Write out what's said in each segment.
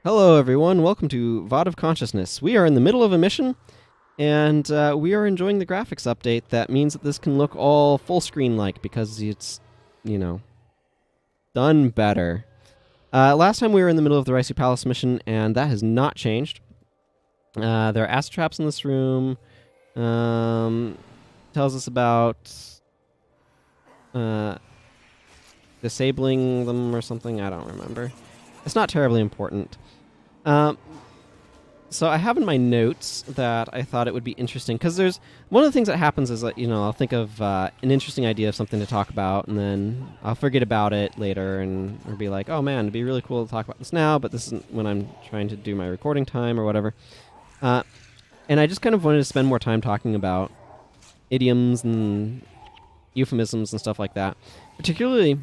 Hello, everyone. Welcome to VOD of Consciousness. We are in the middle of a mission, and we are enjoying the graphics update. That means that this can look all full screen-like because it's, done better. Last time we were in the middle of the Raisu Palace mission, and that has not changed. There are acid traps in this room. Tells us about disabling them or something. I don't remember. It's not terribly important. So I have in my notes that I thought it would be interesting, because there's one of the things that happens is that, I'll think of an interesting idea of something to talk about, and then I'll forget about it later, or be like, oh man, it'd be really cool to talk about this now, but this isn't when I'm trying to do my recording time or whatever. And I just kind of wanted to spend more time talking about idioms and euphemisms and stuff like that. Particularly,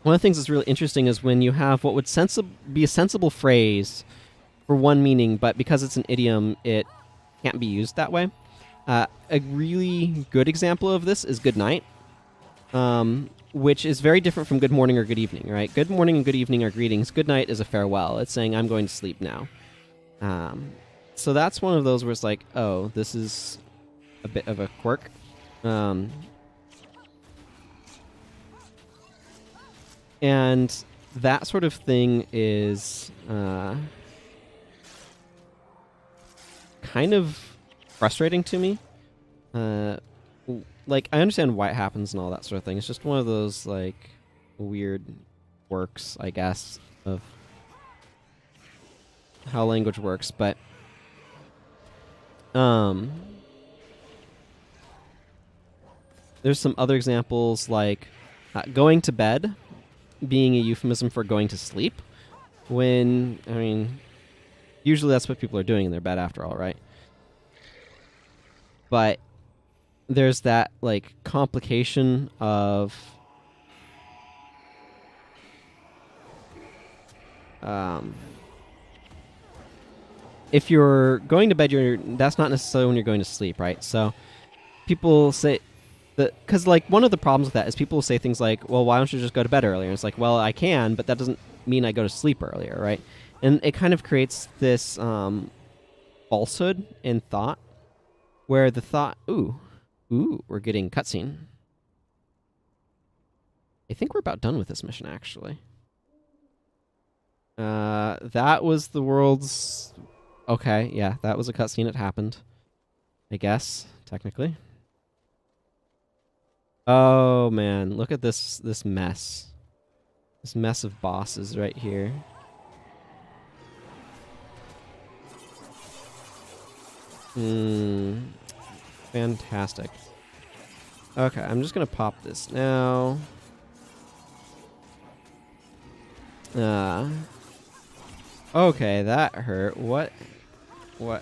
one of the things that's really interesting is when you have what would be a sensible phrase for one meaning, but because it's an idiom, it can't be used that way. A really good example of this is good night, which is very different from good morning or good evening, right? Good morning and good evening are greetings. Good night is a farewell. It's saying, I'm going to sleep now. So that's one of those where it's like, oh, this is a bit of a quirk. And that sort of thing is kind of frustrating to me. Like, I understand why it happens and all that sort of thing. It's just one of those, like, weird quirks, I guess, of how language works. But there's some other examples, like going to bed being a euphemism for going to sleep, when, usually that's what people are doing in their bed after all, right? But there's that, like, complication of if you're going to bed, that's not necessarily when you're going to sleep, right? So people say that, because, like, one of the problems with that is people will say things like, well, why don't you just go to bed earlier? And it's like, well, I can, but that doesn't mean I go to sleep earlier, right? And it kind of creates this falsehood in thought, where the thought, ooh, we're getting cutscene. I think we're about done with this mission, actually. That was the world's... Okay, yeah, that was a cutscene. It happened, I guess, technically. Oh, man, look at this mess. This mess of bosses right here. Fantastic. Okay, I'm just gonna pop this now. Okay, that hurt. What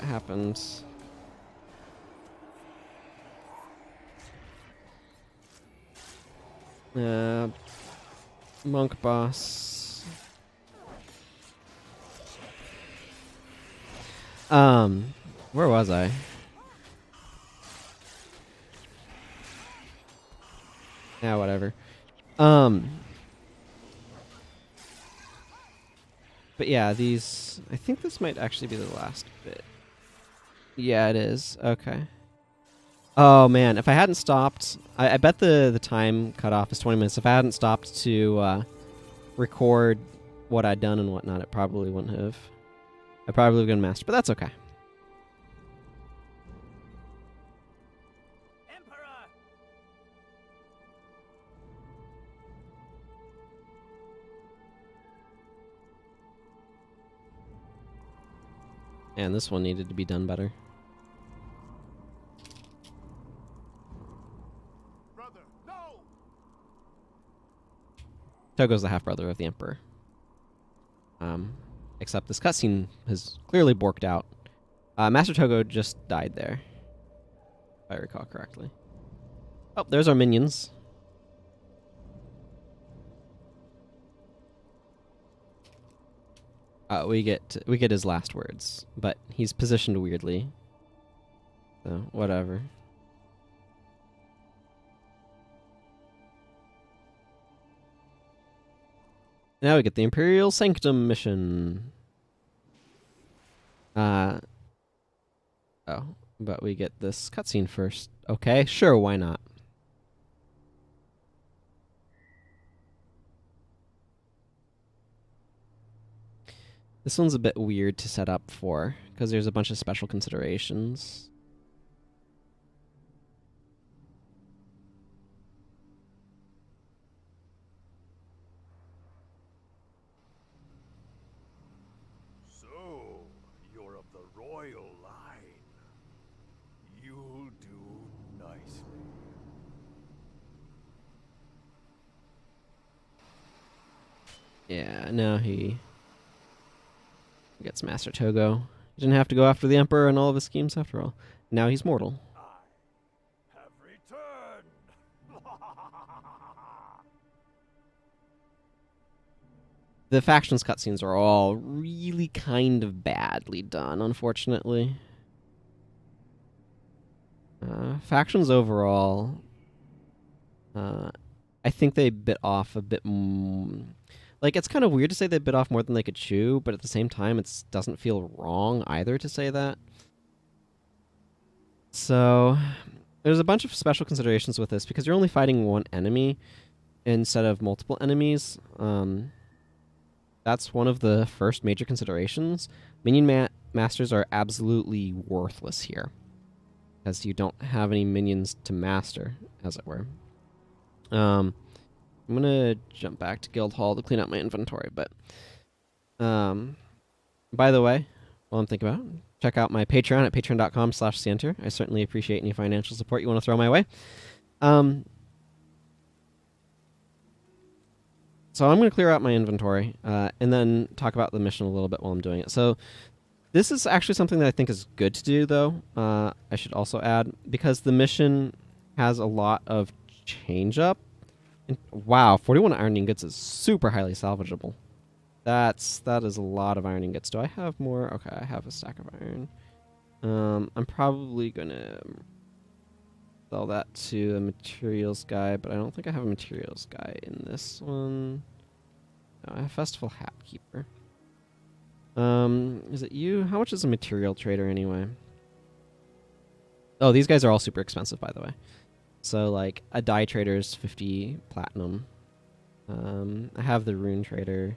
happened? Monk boss. Where was I? Yeah, whatever. But yeah, these... I think this might actually be the last bit. Yeah, it is. Okay. Oh, man. If I hadn't stopped... I bet the time cutoff is 20 minutes. If I hadn't stopped to record what I'd done and whatnot, it probably wouldn't have... I probably would have been master, but that's okay. And this one needed to be done better. Brother, no! Togo's the half-brother of the Emperor. Except this cutscene has clearly borked out. Master Togo just died there, if I recall correctly. Oh, there's our minions. We get his last words, but he's positioned weirdly. So, whatever. Now we get the Imperial Sanctum mission. Oh, but we get this cutscene first. Okay, sure, why not? This one's a bit weird to set up for, because there's a bunch of special considerations. So, you're of the royal line. You'll do nicely. Yeah, now he gets Master Togo. He didn't have to go after the Emperor and all of his schemes after all. Now he's mortal. I have returned. The factions cutscenes are all really kind of badly done, unfortunately. Factions overall, I think they bit off a bit. Like, it's kind of weird to say they bit off more than they could chew, but at the same time, it doesn't feel wrong either to say that. So, there's a bunch of special considerations with this because you're only fighting one enemy instead of multiple enemies. That's one of the first major considerations. Minion masters are absolutely worthless here because you don't have any minions to master, as it were. I'm gonna jump back to Guild Hall to clean up my inventory, but by the way, while I'm thinking about it, check out my Patreon at patreon.com/Sientir. I certainly appreciate any financial support you want to throw my way. So I'm going to clear out my inventory and then talk about the mission a little bit while I'm doing it. So this is actually something that I think is good to do, though. I should also add, because the mission has a lot of change up. And, wow, 41 iron ingots is super highly salvageable. That is a lot of iron ingots. Do I have more? Okay, I have a stack of iron. I'm probably going to sell that to a materials guy, but I don't think I have a materials guy in this one. No, I have Festival Hat Keeper. Is it you? How much is a material trader anyway? Oh, these guys are all super expensive, by the way. So, like, a dye trader is 50 platinum. I have the rune trader.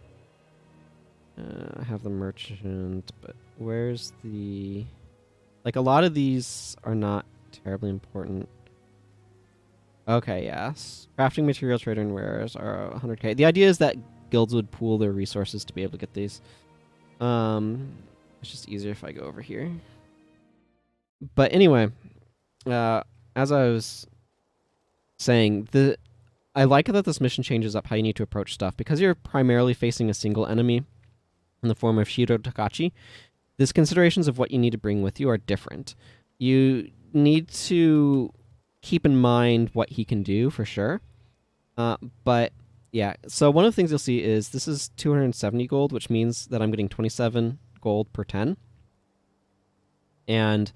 I have the merchant, but where's the... Like, a lot of these are not terribly important. Okay, yes. Crafting, material trader, and wares are 100k. The idea is that guilds would pool their resources to be able to get these. It's just easier if I go over here. But anyway, as I was saying, I like that this mission changes up how you need to approach stuff. Because you're primarily facing a single enemy in the form of Shiro Takachi, these considerations of what you need to bring with you are different. You need to keep in mind what he can do for sure. But yeah, so one of the things you'll see is this is 270 gold, which means that I'm getting 27 gold per 10. And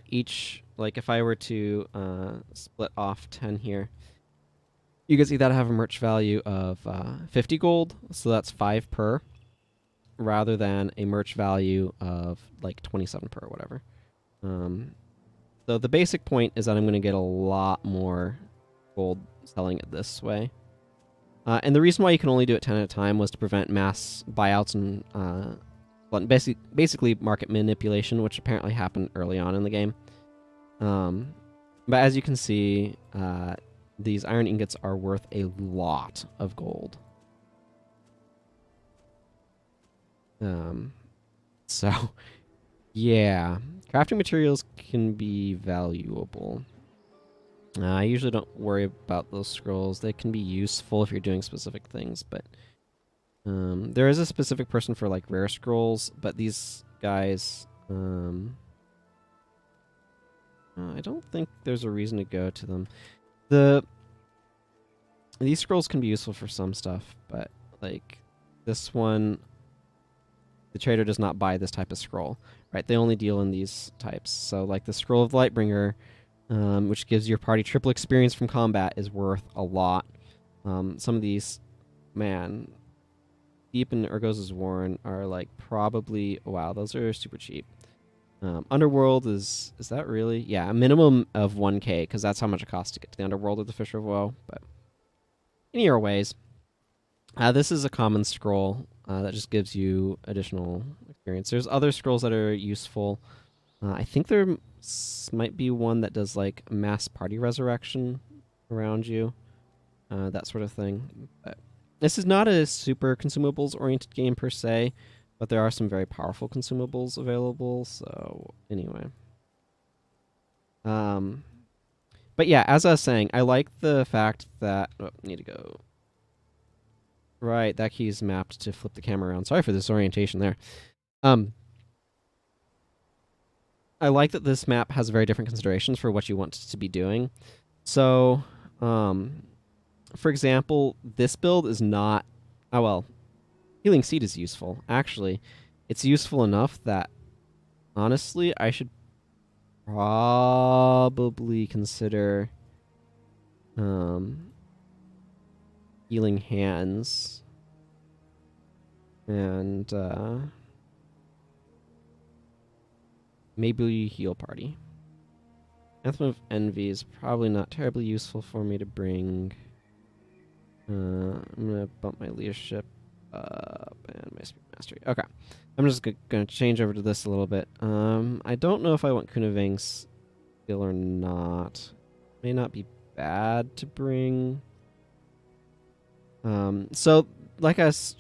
each, like if I were to split off 10 here, you can see that I have a merch value of 50 gold, so that's 5 per, rather than a merch value of like 27 per or whatever. So the basic point is that I'm going to get a lot more gold selling it this way. And the reason why you can only do it 10 at a time was to prevent mass buyouts and basically market manipulation, which apparently happened early on in the game. But as you can see, these iron ingots are worth a lot of gold. So, yeah. Crafting materials can be valuable. I usually don't worry about those scrolls. They can be useful if you're doing specific things, but there is a specific person for like rare scrolls, but these guys, I don't think there's a reason to go to them. These scrolls can be useful for some stuff, but like this one, the trader does not buy this type of scroll, right? They only deal in these types. So like the Scroll of the Lightbringer, which gives your party triple experience from combat, is worth a lot. Some of these, man, Deep and Urgos' Warren are like probably, wow, those are super cheap. Underworld is that really? Yeah, a minimum of 1k, because that's how much it costs to get to the Underworld of the Fisher of Woe. But in your ways, this is a common scroll that just gives you additional experience. There's other scrolls that are useful. I think there might be one that does like mass party resurrection around you, that sort of thing. But this is not a super consumables-oriented game per se, but there are some very powerful consumables available. So anyway, but yeah, as I was saying, I like the fact that need to go. Right, that key's mapped to flip the camera around. Sorry for this orientation there. I like that this map has very different considerations for what you want to be doing. So, for example, this build is not... Oh, well, Healing Seed is useful. Actually, it's useful enough that, honestly, I should probably consider Healing Hands and maybe Heal Party. Anthem of Envy is probably not terribly useful for me to bring. I'm going to bump my leadership up and my speed mastery. Okay. I'm just going to change over to this a little bit. I don't know if I want Kunavang's skill or not. May not be bad to bring. So, like I was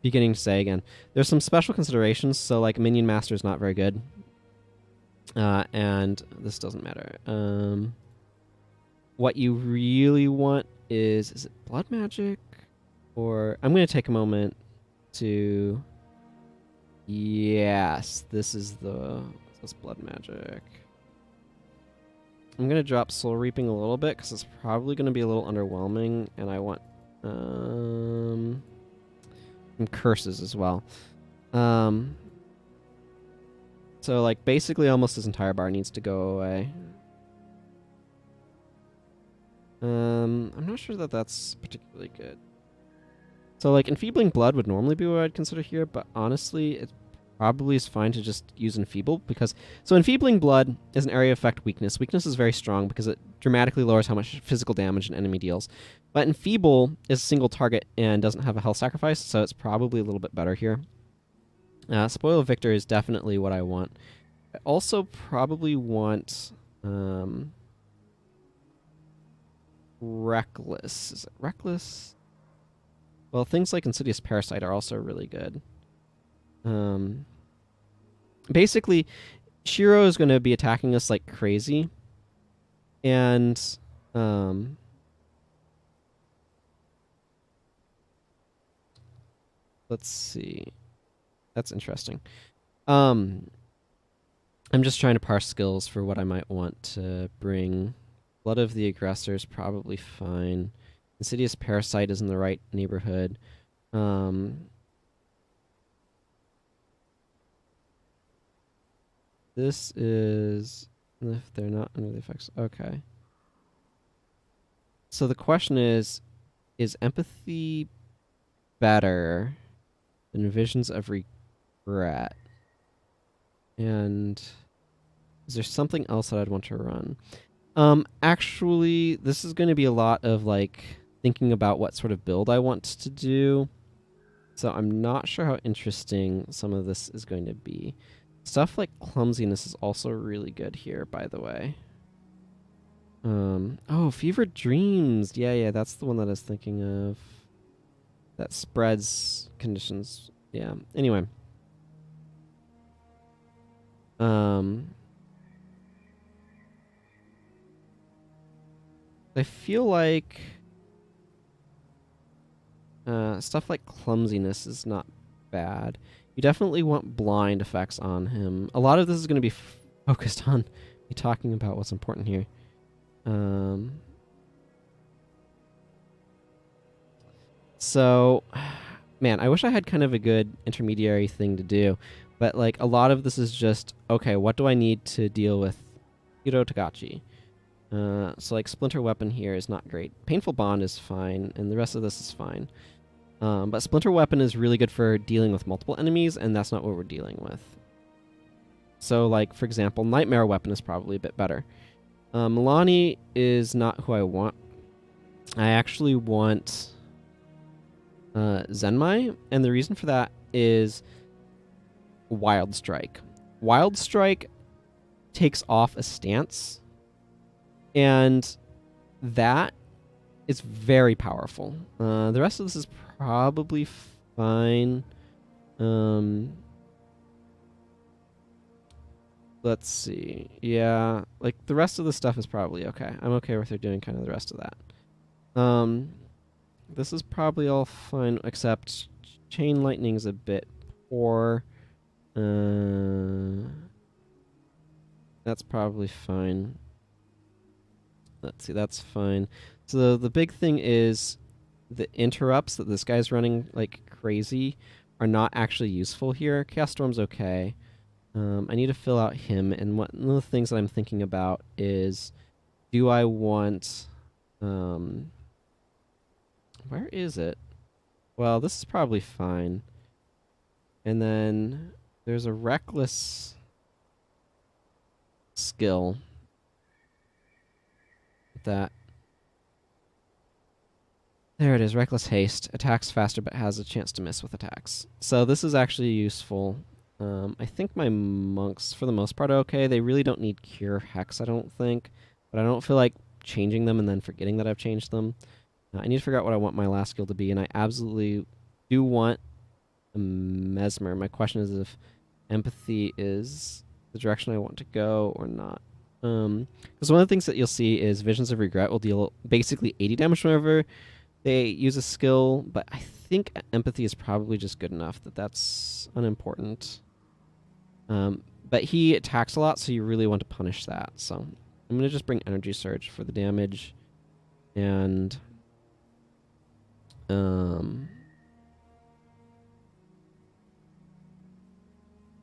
beginning to say again, there's some special considerations. So, like, Minion Master is not very good. And this doesn't matter. What you really want is it blood magic? Or I'm going to take a moment to... Yes, this is this blood magic. I'm going to drop Soul Reaping a little bit because it's probably going to be a little underwhelming, and I want some curses as well. So, like, basically almost this entire bar needs to go away. I'm not sure that that's particularly good. So, like, Enfeebling Blood would normally be what I'd consider here, but honestly, it probably is fine to just use Enfeeble, because... So, Enfeebling Blood is an area effect weakness. Weakness is very strong because it dramatically lowers how much physical damage an enemy deals. But Enfeeble is a single target and doesn't have a health sacrifice, so it's probably a little bit better here. Spoil of Victor is definitely what I want. I also probably want... Reckless. Is it Reckless? Well, things like Insidious Parasite are also really good. Basically, Shiro is going to be attacking us like crazy. And... let's see. That's interesting. I'm just trying to parse skills for what I might want to bring. Blood of the Aggressor is probably fine. Insidious Parasite is in the right neighborhood. This is... If they're not under the effects... Okay. So the question is Empathy better than Visions of Regret? And is there something else that I'd want to run? Actually, this is going to be a lot of, like, thinking about what sort of build I want to do. So I'm not sure how interesting some of this is going to be. Stuff like Clumsiness is also really good here, by the way. Oh, Fevered Dreams. Yeah, that's the one that I was thinking of. That spreads conditions. Yeah. Anyway. I feel like stuff like Clumsiness is not bad. You definitely want blind effects on him. A lot of this is going to be focused on me talking about what's important here. So, man, I wish I had kind of a good intermediary thing to do. But, like, a lot of this is just, okay, what do I need to deal with Hiro Tagachi? So, like, Splinter Weapon here is not great. Painful Bond is fine, and the rest of this is fine. But Splinter Weapon is really good for dealing with multiple enemies, and that's not what we're dealing with. So, like, for example, Nightmare Weapon is probably a bit better. Milani is not who I want. I actually want Zenmai, and the reason for that is Wild Strike. Wild Strike takes off a stance, and that is very powerful. The rest of this is probably fine. Let's see. Yeah, like the rest of the stuff is probably okay. I'm okay with her doing kind of the rest of that. This is probably all fine, except Chain Lightning is a bit poor. That's probably fine. Let's see, that's fine. So the big thing is the interrupts that this guy's running like crazy are not actually useful here. Chaos Storm's okay. I need to fill out him, and one of the things that I'm thinking about is, do I want... where is it? Well, this is probably fine. And then there's a Reckless skill that... There it is, Reckless Haste. Attacks faster but has a chance to miss with attacks. So this is actually useful. I think my monks, for the most part, are okay. They really don't need Cure Hex, I don't think. But I don't feel like changing them and then forgetting that I've changed them. I need to figure out what I want my last skill to be, and I absolutely do want a Mesmer. My question is if Empathy is the direction I want to go or not. Because one of the things that you'll see is Visions of Regret will deal basically 80 damage whenever they use a skill, but I think Empathy is probably just good enough that that's unimportant. But he attacks a lot, so you really want to punish that. So I'm going to just bring Energy Surge for the damage. And...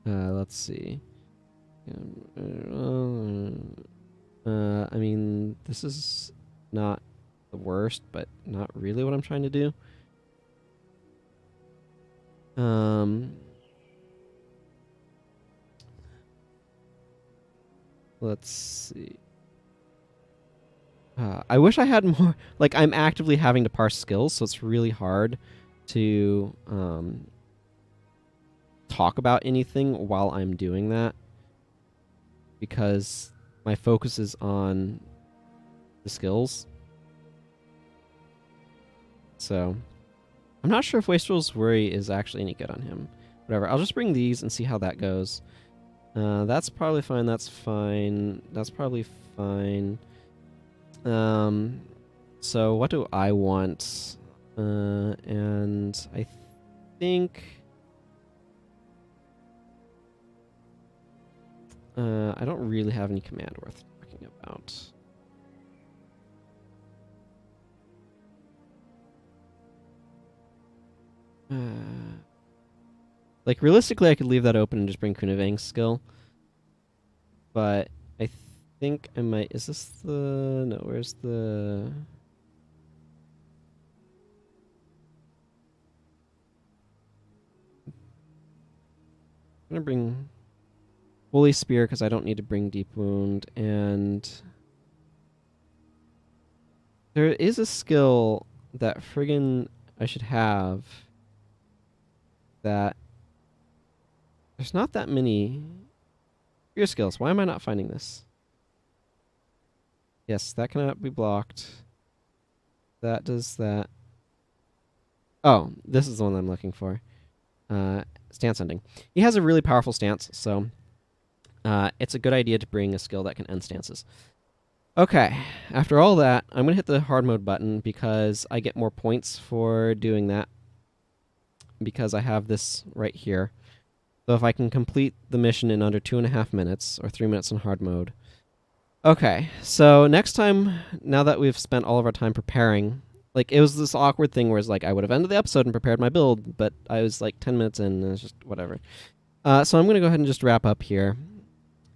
let's see. I mean, this is not the worst, but not really what I'm trying to do. Let's see. I wish I had more... Like, I'm actively having to parse skills, so it's really hard to talk about anything while I'm doing that, because my focus is on the skills. So, I'm not sure if Wastrel's Worry is actually any good on him. Whatever, I'll just bring these and see how that goes. That's probably fine, that's fine, that's probably fine. So what do I want? And I think... I don't really have any command worth talking about. Like, realistically, I could leave that open and just bring Kunavang's skill. But I think I might... Is this the... No, where's the... I'm gonna bring Holy Spear because I don't need to bring Deep Wound, and there is a skill that friggin' I should have that there's not that many spear skills. Why am I not finding this? Yes, that cannot be blocked. That does that. Oh, this is the one I'm looking for. Stance ending. He has a really powerful stance, so it's a good idea to bring a skill that can end stances. Okay, after all that, I'm going to hit the hard mode button because I get more points for doing that, because I have this right here. So if I can complete the mission in under 2.5 minutes, or 3 minutes in hard mode. Okay, so next time, now that we've spent all of our time preparing, like, it was this awkward thing where it's like, I would have ended the episode and prepared my build, but I was like 10 minutes in, and it's just whatever. So I'm going to go ahead and just wrap up here.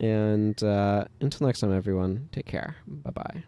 And until next time, everyone, take care. Bye-bye.